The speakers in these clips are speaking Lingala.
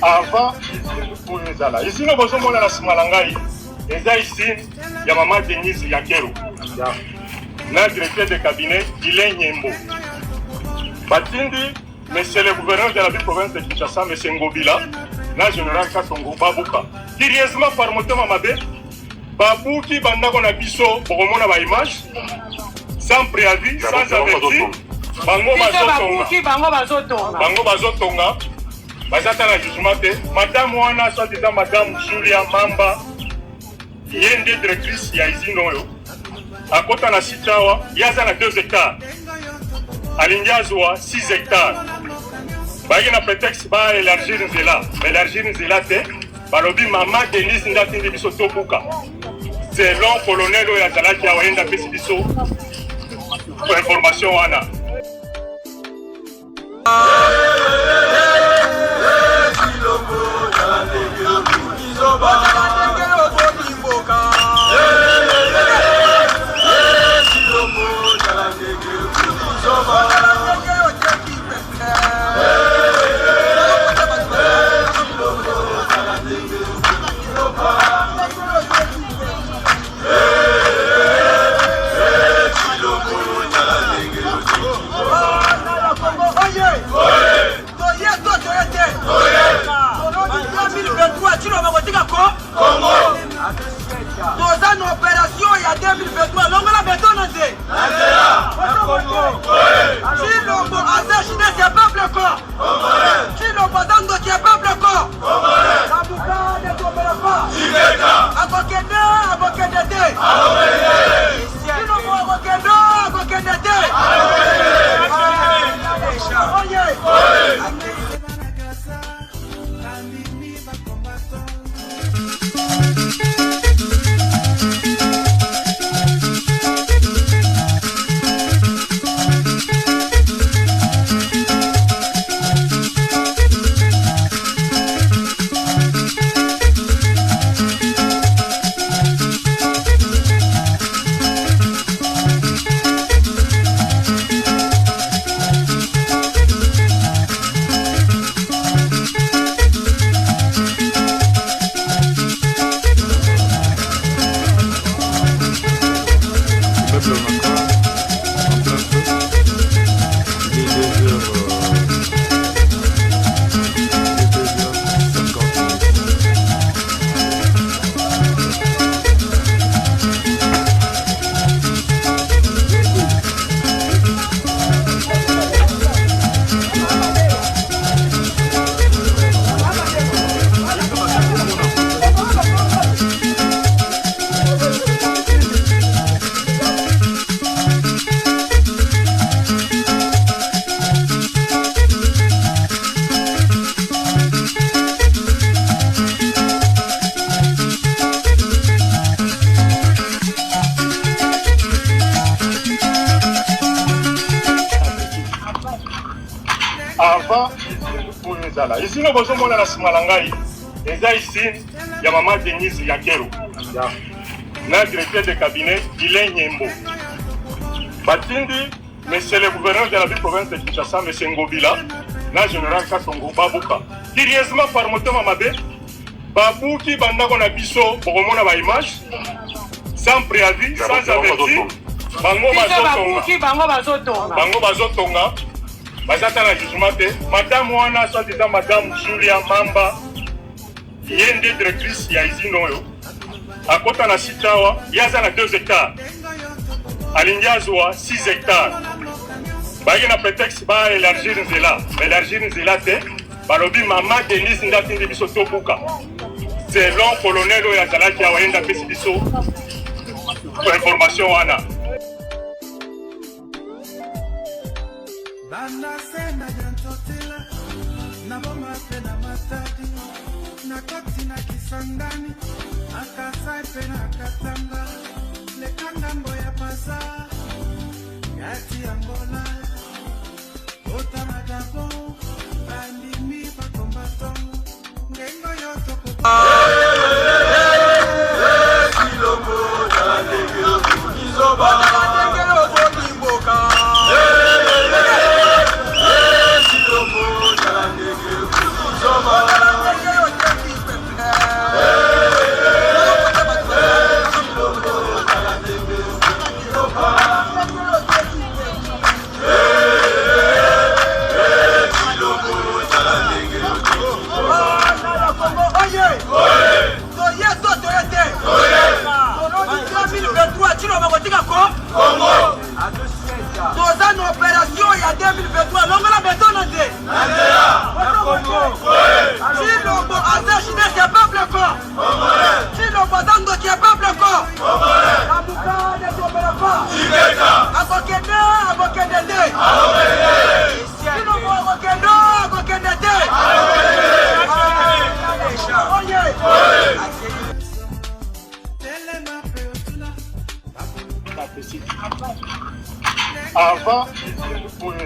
Avant, pour les ala. Ici, nous avons la Smalangai. Et ici, il y a Maman Denise Yakero. Notre directeur de cabinet, Dylan Nyembo. Batindi, monsieur le gouverneur de la ville province de Kinshasa, monsieur Ngobila, na général Kasongo Babouka. Curieusement, par moto Mamabe, Babouki Bandako na biso, pour remonter ma image, sans préavis, sans avertir, Bango Bazotonga, Bazata na jugement, madame Wana, soit disant madame Julia Mamba, yende directrice ya izino yo. À côté de la Sitawa, il y a 2 hectares. À l'Indiazoa, 6 hectares. Il y a un prétexte pour élargir Nzela. Élargir Nzela, c'est Balobi Maman Denise Ndatindi Biso Tobuka. C'est l'homme colonel ou Yazala qui a envoyé un Biso pour information. Dans une opération, il y a 2023, l'homme la bétonne. Si l'homme a séché, c'est peuple corps. Si l'homme a dans c'est peuple corps. La bouca ne coopère pas. Abokede. Si l'homme a abokede. Avant, pour les ala. Ici, nous avons la Smalangai. Et ici, il y a Maman Denise Yakero. Notre directeur de cabinet, Dylan Nyembo. Batindi, monsieur le gouverneur de la ville province de Kinshasa, monsieur Ngobila, na général Kasongo Babouka. Curieusement, par moto Mamabe, Babouki Bandako na biso, pour remonter ma image, sans préavis, sans avertir, Bango Bazotonga. Bazata na jugement, madame Wana, soit disant madame Julia Mamba, yende directrice ya izino yo. À côté de la Sitawa, il y a 2 hectares. À l'Indiazoa, 6 hectares. Il y a un prétexte pour élargir Nzela. Élargir Nzela, c'est Balobi Maman Denise Ndatindi Biso Tobuka. C'est l'homme colonel ou Yazala qui a envoyé un Biso pour information. Banasena jantotela na mama pena matadi na koti na kisangani akasai pena katanga lekanga mboya pasa yati angola otamadabo bandimi pakombato ngengo yoto silombo dalengelo izoba Silombo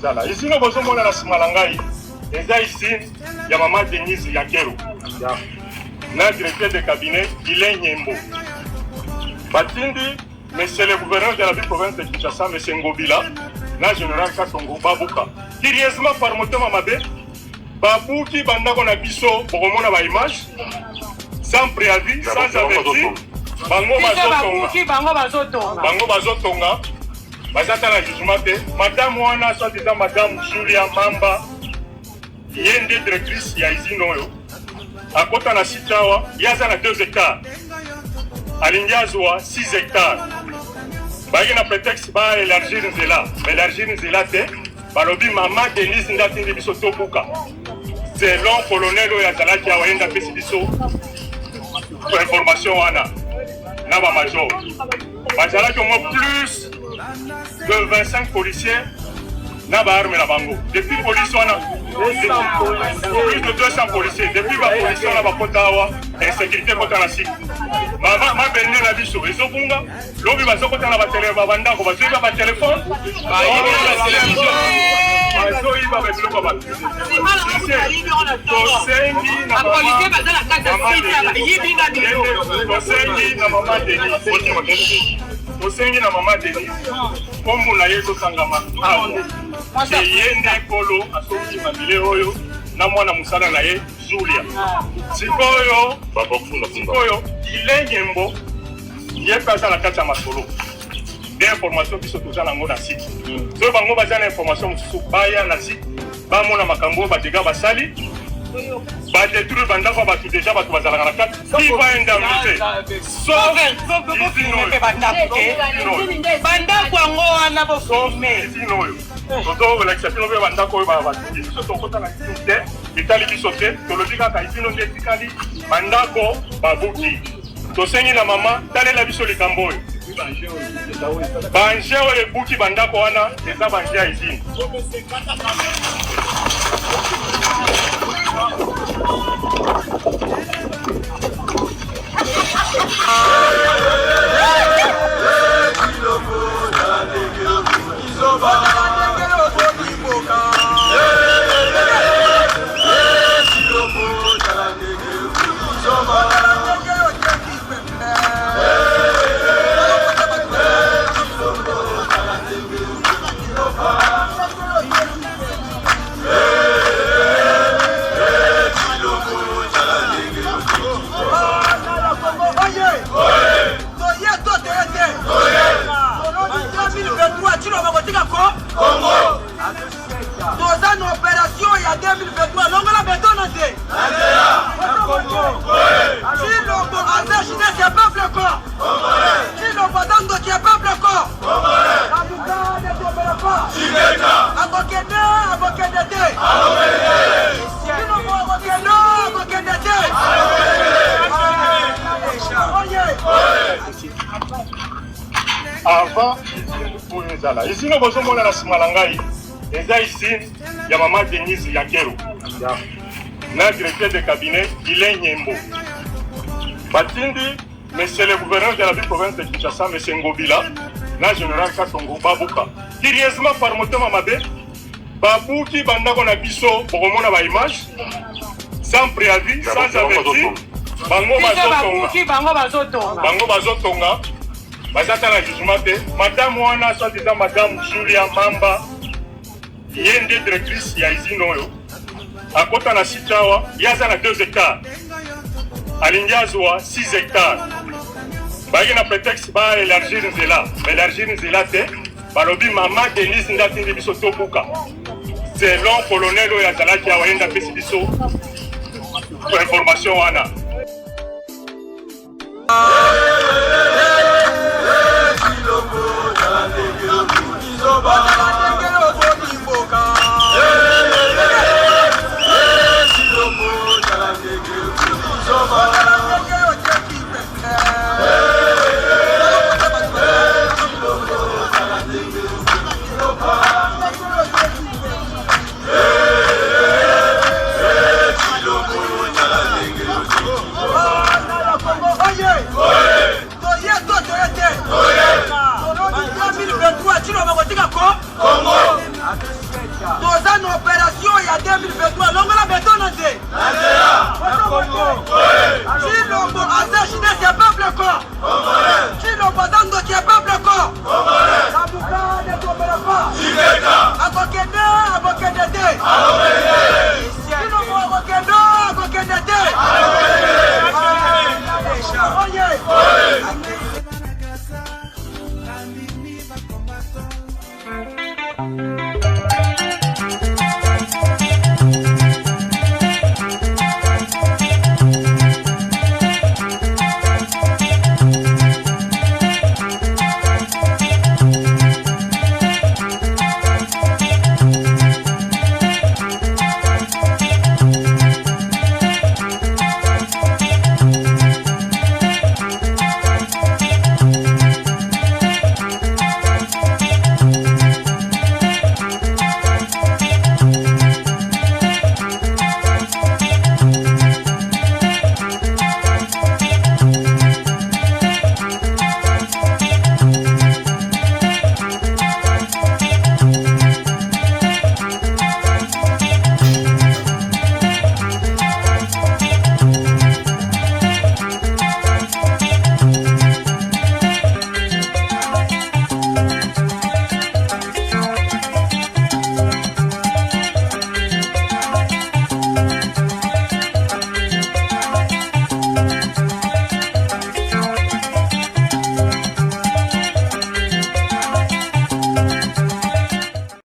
ezala. Ici nous bozomona na sima na ngai. Eza ici ya maman Denise Yakero. Na directeur de cabinet Ilain Nyembo. Batindi monsieur le gouverneur de la ville province de Kinshasa, monsieur Ngobila, na général Katongo Babuka. Curieusement par motema mabe, Babuki bandako na biso bokomona ba image sans préavis, sans avertir. Bango bazotonga. Bazata na jugement te. Madame wana soit disant madame Julia Mamba, yende directrice ya izino yo. Akota na sitawa, yaza na 2 hectares. Alingiazwa 6 hectares. Bagi na prétexte ba élargir nzela. Élargir nzela te. Balobi maman Denise Ndatindi biso tobuka. Selon colonel oyo azalaki awa yenda pesi biso information wana. Na ba major. Bazalaki au moins plus de 25 policiers na ba arme na bango. Depuis police wana plus de 200 policiers. Depuis ba police wana ba kotawa insécurité kota na site. Ma benye na biso ezobunga lobi bazokota na ba téléphone ba bandako bazoiba ba téléphone. Bazoiba ba biloko ba. Tosengi na policier bazala kata site yibi na biloko. Tosengi na mama Denise. Tosengi na mama Denise. Kombo na yezo sangama. Yende kolo asoki mabile oyo na mwana musala na ye Julia. Sikoyo Ilain Nyembo ye pasa na kati ya masolo. Des informations biso toza nango na site. So bango baza na information mususu baya na site. Ba mona makambo ba dega basali. Ba détruire bandako ba déjà ba bazala na kati. Qui va indemniser? Sauf bandako ngo wana bo former. Toto la exception be bandako ba ba. Biso tokota na site. Itali biso te. Tolobika ka itino nde tikali bandako babuki. Tosengi na mama talela biso likambo. Banje oyo ebuki bandako wana eza banje ya izini. Avant pour nous là. Ici nous bozomona na sima na ngai. Eza ici ya maman Denise Yakero. Na directeur de cabinet Ilain Nyembo. Batindi monsieur le gouverneur de la ville province de Kinshasa, monsieur Ngobila, na général Katongo Babuka. Curieusement par motema mabe, Babuki bandako na biso bokomona ba image sans préavis, sans avertir. Bango bazotonga. Bazata na jugement te. Madame wana soit disant madame Julia Mamba, yende directrice ya izino yo. Akota na sitawa, yaza na 2 hectares. Alingiazwa 6 hectares. Bagi na prétexte ba élargir nzela. Élargir nzela te. Balobi maman Denise Ndatindi biso tobuka. Selon colonel oyo azalaki awa yenda pesi biso information wana. Congo longola beton na nze Chilombo aza jeunesse ya peuple corps Chilombo aza ndoki ya peuple corps Nabuka ne tombera pas Abokende te